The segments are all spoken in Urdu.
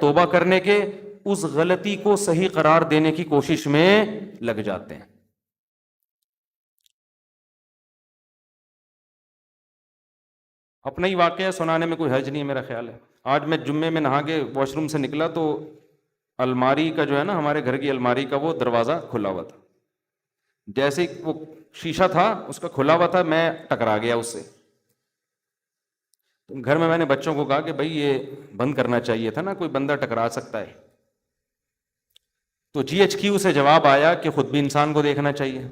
توبہ کرنے کے اس غلطی کو صحیح قرار دینے کی کوشش میں لگ جاتے ہیں. اپنا ہی واقعہ سنانے میں کوئی حرج نہیں ہے میرا خیال ہے. آج میں جمعے میں نہا کے واش روم سے نکلا تو الماری کا جو ہے نا، ہمارے گھر کی الماری کا وہ دروازہ کھلا ہوا تھا. جیسے وہ شیشہ تھا اس کا کھلا ہوا تھا، میں ٹکرا گیا اس سے. گھر میں نے بچوں کو کہا کہ بھائی یہ بند کرنا چاہیے تھا نا، کوئی بندہ ٹکرا سکتا ہے. تو جی ایچ کیو سے جواب آیا کہ خود بھی انسان کو دیکھنا چاہیے.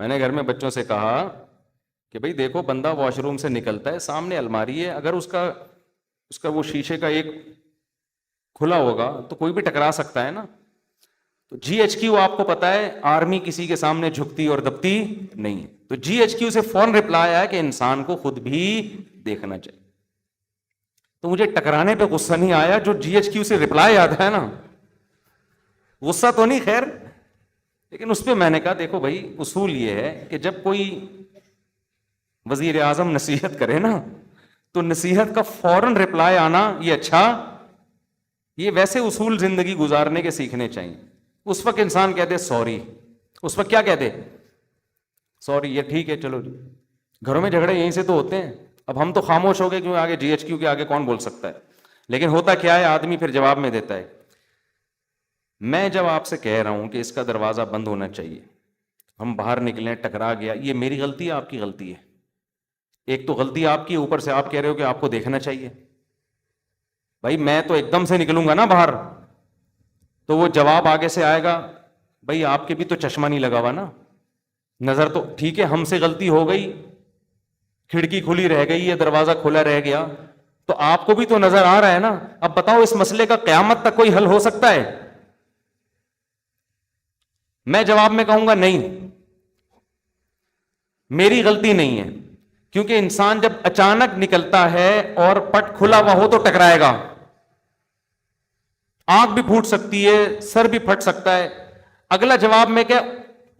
میں نے گھر میں بچوں سے کہا کہ بھائی دیکھو، بندہ واش روم سے نکلتا ہے، سامنے الماری ہے، اگر اس کا وہ شیشے کا ایک کھلا ہوگا تو کوئی بھی ٹکرا سکتا ہے نا. تو جی ایچ کیو آپ کو پتا ہے آرمی کسی کے سامنے جھکتی اور دبتی نہیں ہے. تو جی ایچ کیو سے فوراً رپلائی آیا کہ انسان کو خود بھی دیکھنا چاہیے. تو مجھے ٹکرانے پہ غصہ نہیں آیا، جو جی ایچ کیو سے رپلائی آتا ہے نا، غصہ تو نہیں خیر، لیکن اس پہ میں نے کہا دیکھو بھائی، اصول یہ ہے کہ جب کوئی وزیر اعظم نصیحت کرے نا تو نصیحت کا فوراً رپلائی آنا یہ اچھا، یہ ویسے اصول زندگی گزارنے کے سیکھنے چاہیے. اس وقت انسان کہتے سوری، اس وقت کیا کہتے سوری، یہ ٹھیک ہے چلو جی. گھروں میں جھگڑے یہیں سے تو ہوتے ہیں. اب ہم تو خاموش ہو گئے کیوں، آگے جی ایچ کیو کے آگے کون بول سکتا ہے. لیکن ہوتا کیا ہے، آدمی پھر جواب میں دیتا ہے. میں جب آپ سے کہہ رہا ہوں کہ اس کا دروازہ بند ہونا چاہیے، ہم باہر نکلیں ٹکرا گیا، یہ میری غلطی ہے آپ کی غلطی ہے؟ ایک تو غلطی آپ کی، اوپر سے آپ کہہ رہے ہو کہ آپ کو دیکھنا چاہیے. بھائی میں تو ایک دم سے نکلوں گا نا باہر، تو وہ جواب آگے سے آئے گا بھائی آپ کے بھی تو چشمہ نہیں لگا ہوا نا، نظر تو ٹھیک ہے، ہم سے غلطی ہو گئی، کھڑکی کھلی رہ گئی ہے، دروازہ کھلا رہ گیا، تو آپ کو بھی تو نظر آ رہا ہے نا. اب بتاؤ اس مسئلے کا قیامت تک کوئی حل ہو سکتا ہے؟ میں جواب میں کہوں گا نہیں، میری غلطی نہیں ہے، کیونکہ انسان جب اچانک نکلتا ہے اور پٹ کھلا ہوا ہو تو ٹکرائے گا. آنکھ بھی پھوٹ سکتی ہے، سر بھی پھٹ سکتا ہے. اگلا جواب میں کہ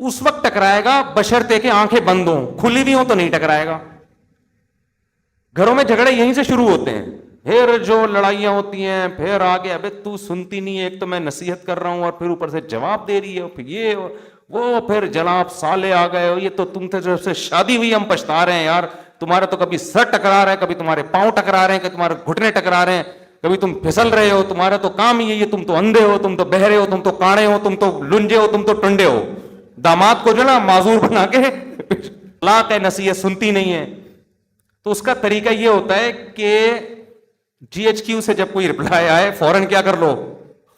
اس وقت ٹکرائے گا بشرطے کہ آنکھیں بند ہوں، کھلی بھی ہوں تو نہیں ٹکرائے گا. گھروں میں جھگڑے یہیں سے شروع ہوتے ہیں، پھر جو لڑائیاں ہوتی ہیں پھر آگے ابے تو سنتی نہیں ہے، ایک تو میں نصیحت کر رہا ہوں اور پھر اوپر سے جواب دے رہی ہے، پھر یہ وہ، پھر جناب سالے آ گئے، یہ تو تم سے جب سے شادی ہوئی ہم پچھتا رہے ہیں یار، تمہارا تو کبھی سر ٹکرا رہا ہے، کبھی تمہارے پاؤں ٹکرا رہے ہیں، کبھی تمہارے گھٹنے ٹکرا رہے ہیں، کبھی تم پھسل رہے ہو، تمہارا تو کام ہی ہے، تم تو اندھے ہو، تم تو بہرے ہو، تم تو کاڑے ہو، تم تو لنجے ہو، تم تو ٹنڈے ہو. داماد کو جو نا معذور بنا کے طلاق ہے، نصیحت سنتی نہیں ہے. تو اس کا طریقہ یہ ہوتا ہے کہ جی ایچ کیو سے جب کوئی رپلائی آئے فوراً کیا کر لو،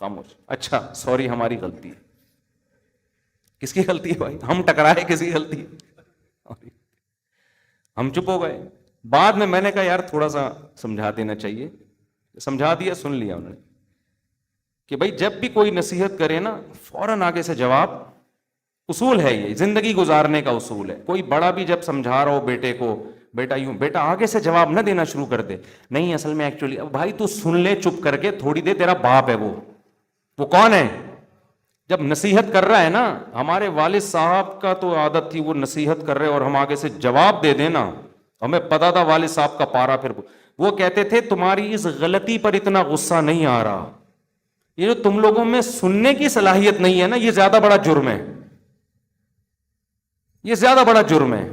خاموش. اچھا سوری ہماری غلطی ہے. کس کی غلطی ہے بھائی؟ ہم ٹکرائے، کسی کی غلطی ہے؟ ہم چپ ہو گئے. بعد میں نے کہا یار تھوڑا سا سمجھا دینا چاہیے، سمجھا دیا، سن لیا انہوں نے کہ بھائی جب بھی کوئی نصیحت کرے نا فوراً آگے سے جواب. اصول ہے یہ، زندگی گزارنے کا اصول ہے. کوئی بڑا بھی جب سمجھا رہا ہو بیٹے کو، بیٹا یوں، بیٹا آگے سے جواب نہ دینا شروع کر دے. نہیں اصل میں ایکچولی، بھائی تو سن لے چپ کر کے تھوڑی دیر، تیرا باپ ہے وہ کون ہے؟ جب نصیحت کر رہا ہے نا، ہمارے والد صاحب کا تو عادت تھی وہ نصیحت کر رہے اور ہم آگے سے جواب دے دینا، ہمیں پتا تھا والد صاحب کا پارا. پھر وہ کہتے تھے تمہاری اس غلطی پر اتنا غصہ نہیں آ رہا، یہ جو تم لوگوں میں سننے کی صلاحیت نہیں ہے نا، یہ زیادہ بڑا جرم ہے، یہ زیادہ بڑا جرم ہے.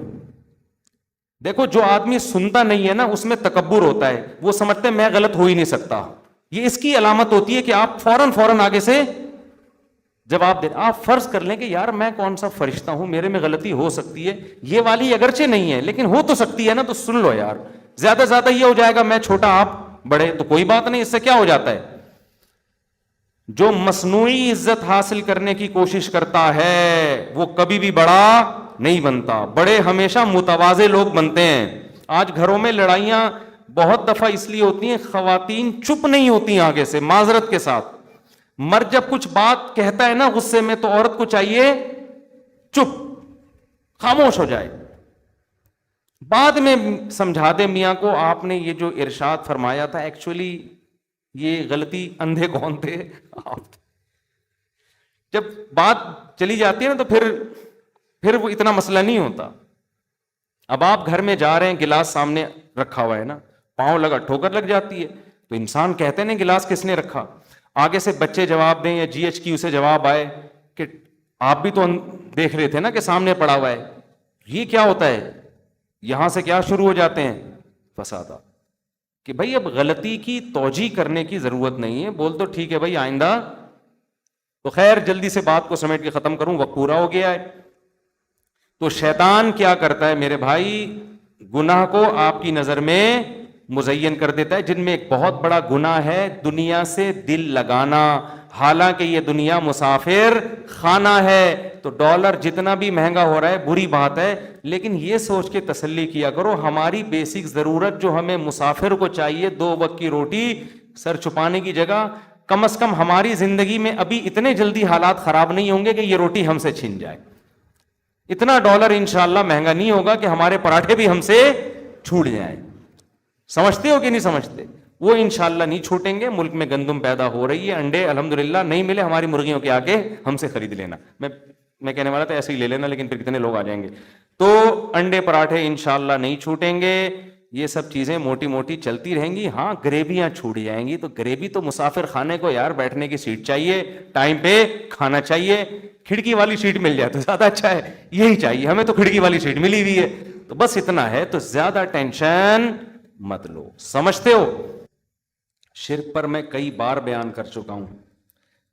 دیکھو جو آدمی سنتا نہیں ہے نا اس میں تکبر ہوتا ہے، وہ سمجھتے میں غلط ہو ہی نہیں سکتا. یہ اس کی علامت ہوتی ہے کہ آپ فوراً آگے سے جواب دیں. آپ فرض کر لیں کہ یار میں کون سا فرشتہ ہوں، میرے میں غلطی ہو سکتی ہے، یہ والی اگرچہ نہیں ہے لیکن ہو تو سکتی ہے نا، تو سن لو یار. زیادہ زیادہ یہ ہو جائے گا میں چھوٹا آپ بڑے، تو کوئی بات نہیں، اس سے کیا ہو جاتا ہے. جو مصنوعی عزت حاصل کرنے کی کوشش کرتا ہے وہ کبھی بھی بڑا نہیں بنتا. بڑے ہمیشہ متواضع لوگ بنتے ہیں. آج گھروں میں لڑائیاں بہت دفعہ اس لیے ہوتی ہیں، خواتین چپ نہیں ہوتی آگے سے معذرت کے ساتھ. مرد جب کچھ بات کہتا ہے نا غصے میں تو عورت کو چاہیے چپ، خاموش ہو جائے. بعد میں سمجھا دے میاں کو آپ نے یہ جو ارشاد فرمایا تھا ایکچولی یہ غلطی اندھے کون تھے آپ. جب بات چلی جاتی ہے نا تو پھر وہ اتنا مسئلہ نہیں ہوتا. اب آپ گھر میں جا رہے ہیں, گلاس سامنے رکھا ہوا ہے نا, پاؤں لگا, ٹھوکر لگ جاتی ہے, تو انسان کہتے ہیں گلاس کس نے رکھا, آگے سے بچے جواب دیں یا جی ایچ کیو سے جواب آئے کہ آپ بھی تو دیکھ رہے تھے نا کہ سامنے پڑا ہوا ہے. یہ کیا ہوتا ہے, یہاں سے کیا شروع ہو جاتے ہیں فسادات, کہ بھائی اب غلطی کی توجیہ کرنے کی ضرورت نہیں ہے, بول تو ٹھیک ہے بھائی آئندہ. تو خیر جلدی سے بات کو سمیٹ کے ختم کروں, وقت پورا ہو گیا ہے. تو شیطان کیا کرتا ہے میرے بھائی, گناہ کو آپ کی نظر میں مزین کر دیتا ہے, جن میں ایک بہت بڑا گناہ ہے دنیا سے دل لگانا. حالانکہ یہ دنیا مسافر خانہ ہے, تو ڈالر جتنا بھی مہنگا ہو رہا ہے بری بات ہے, لیکن یہ سوچ کے تسلی کیا کرو ہماری بیسک ضرورت جو ہمیں مسافر کو چاہیے, 2 وقت کی روٹی, سر چھپانے کی جگہ, کم از کم ہماری زندگی میں ابھی اتنے جلدی حالات خراب نہیں ہوں گے کہ یہ روٹی ہم سے چھن جائے. اتنا ڈالر انشاءاللہ مہنگا نہیں ہوگا کہ ہمارے پراٹھے بھی ہم سے چھوٹ جائیں. سمجھتے ہو کہ نہیں سمجھتے؟ وہ انشاءاللہ نہیں چھوٹیں گے. ملک میں گندم پیدا ہو رہی ہے, انڈے الحمدللہ نہیں ملے ہماری مرغیوں کے, آگے ہم سے خرید لینا. میں کہنے والا تھا ایسے ہی لے لینا, لیکن پھر کتنے لوگ آ جائیں گے. تو انڈے پراٹھے انشاءاللہ نہیں چھوٹیں گے. یہ سب چیزیں موٹی موٹی چلتی رہیں گی. ہاں گریویاں چھوٹ جائیں گی, تو گریوی تو مسافر خانے کو یار بیٹھنے کی سیٹ چاہیے, ٹائم پہ کھانا چاہیے. کھڑکی والی سیٹ مل جائے تو زیادہ اچھا ہے, یہی چاہیے ہمیں, تو کھڑکی والی سیٹ ملی ہوئی ہے. تو بس اتنا ہے, تو زیادہ ٹینشن مت لو. سمجھتے ہو؟ شرک پر میں کئی بار بیان کر چکا ہوں.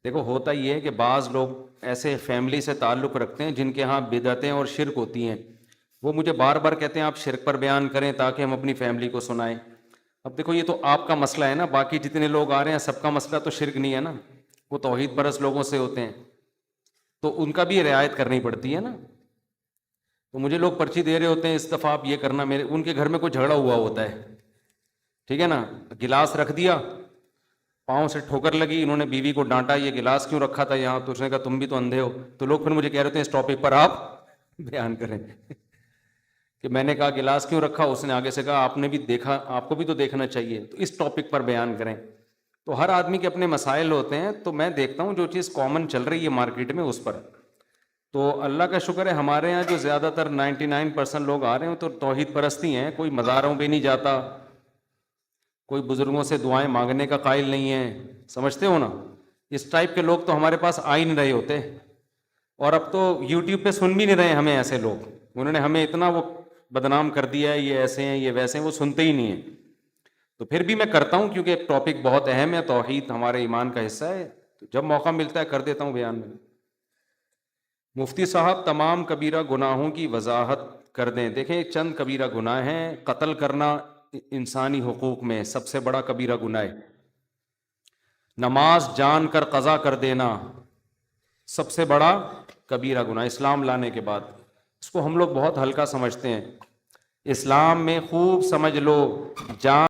دیکھو ہوتا یہ ہے کہ بعض لوگ ایسے فیملی سے تعلق رکھتے ہیں جن کے ہاں بدعتیں اور شرک ہوتی ہیں, وہ مجھے بار بار کہتے ہیں آپ شرک پر بیان کریں تاکہ ہم اپنی فیملی کو سنائیں. اب دیکھو یہ تو آپ کا مسئلہ ہے نا, باقی جتنے لوگ آ رہے ہیں سب کا مسئلہ تو شرک نہیں ہے نا, وہ توحید پرست لوگوں سے ہوتے ہیں, تو ان کا بھی رعایت کرنی پڑتی ہے نا. تو مجھے لوگ پرچی دے رہے ہوتے ہیں اس دفعہ آپ یہ کرنا, میرے ان کے گھر میں کوئی جھگڑا ہوا ہوتا ہے, ٹھیک ہے نا, گلاس رکھ دیا, پاؤں سے ٹھوکر لگی, انہوں نے بیوی کو ڈانٹا یہ گلاس کیوں رکھا تھا یہاں, تو اس نے کہا تم بھی تو اندھے ہو. تو لوگ پھر مجھے کہہ رہے ہیں اس ٹاپک پر آپ بیان کریں کہ میں نے کہا گلاس کیوں رکھا, اس نے آگے سے کہا آپ نے بھی دیکھا, آپ کو بھی تو دیکھنا چاہیے, تو اس ٹاپک پر بیان کریں. تو ہر آدمی کے اپنے مسائل ہوتے ہیں, تو میں دیکھتا ہوں جو چیز کامن چل رہی ہے مارکیٹ میں اس پر. تو اللہ کا شکر ہے ہمارے یہاں جو زیادہ تر 99% لوگ آ رہے ہیں تو توحید پرستی ہیں, کوئی مزاروں پہ نہیں جاتا, کوئی بزرگوں سے دعائیں مانگنے کا قائل نہیں ہے. سمجھتے ہو نا؟ اس ٹائپ کے لوگ تو ہمارے پاس آ ہی نہیں رہے ہوتے, اور اب تو یوٹیوب پہ سن بھی نہیں رہے ہمیں ایسے لوگ, انہوں نے ہمیں اتنا وہ بدنام کر دیا ہے, یہ ایسے ہیں یہ ویسے ہیں, وہ سنتے ہی نہیں ہیں. تو پھر بھی میں کرتا ہوں کیونکہ ایک ٹاپک بہت اہم ہے, توحید ہمارے ایمان کا حصہ ہے, تو جب موقع ملتا ہے کر دیتا ہوں بیان میں. مفتی صاحب تمام کبیرہ گناہوں کی وضاحت کر دیں. دیکھیں چند کبیرہ گناہ ہیں. قتل کرنا انسانی حقوق میں سب سے بڑا کبیرہ گناہ ہے. نماز جان کر قضا کر دینا سب سے بڑا کبیرہ گناہ اسلام لانے کے بعد. اس کو ہم لوگ بہت ہلکا سمجھتے ہیں. اسلام میں خوب سمجھ لو, جان